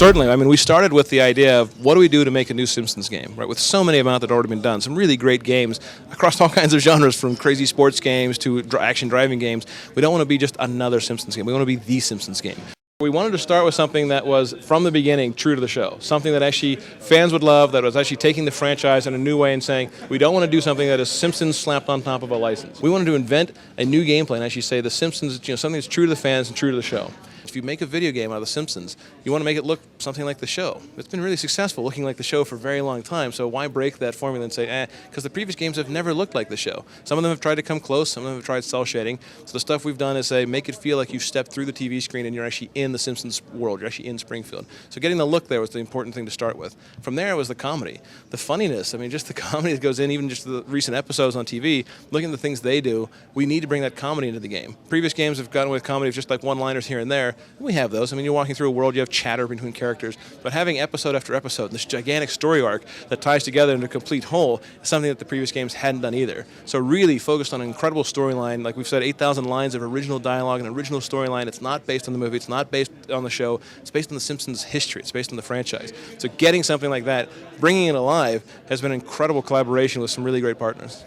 Certainly. I mean, we started with the idea of what do we do to make a new Simpsons game, right? With so many amount that had already been done, some really great games across all kinds of genres, from crazy sports games to action driving games. We don't want to be just another Simpsons game. We want to be the Simpsons game. We wanted to start with something that was, from the beginning, true to the show. Something that actually fans would love, that was actually taking the franchise in a new way and saying, we don't want to do something that is Simpsons slapped on top of a license. We wanted to invent a new gameplay and actually say the Simpsons, something that's true to the fans and true to the show. If you make a video game out of The Simpsons, you want to make it look something like the show. It's been really successful looking like the show for a very long time, so why break that formula and say, because the previous games have never looked like the show. Some of them have tried to come close, some of them have tried cel shading. So the stuff we've done is say, make it feel like you've stepped through the TV screen and you're actually in the Simpsons world, you're actually in Springfield. So getting the look there was the important thing to start with. From there, it was the comedy. The funniness, I mean, just the comedy that goes in, even just the recent episodes on TV, looking at the things they do, we need to bring that comedy into the game. Previous games have gotten with comedy of just like one-liners here and there. We have those. I mean, you're walking through a world, you have chatter between characters, but having episode after episode, this gigantic story arc that ties together into a complete whole is something that the previous games hadn't done either. So really focused on an incredible storyline. Like we've said, 8,000 lines of original dialogue, an original storyline. It's not based on the movie, it's not based on the show, it's based on the Simpsons history, it's based on the franchise. So getting something like that, bringing it alive, has been an incredible collaboration with some really great partners.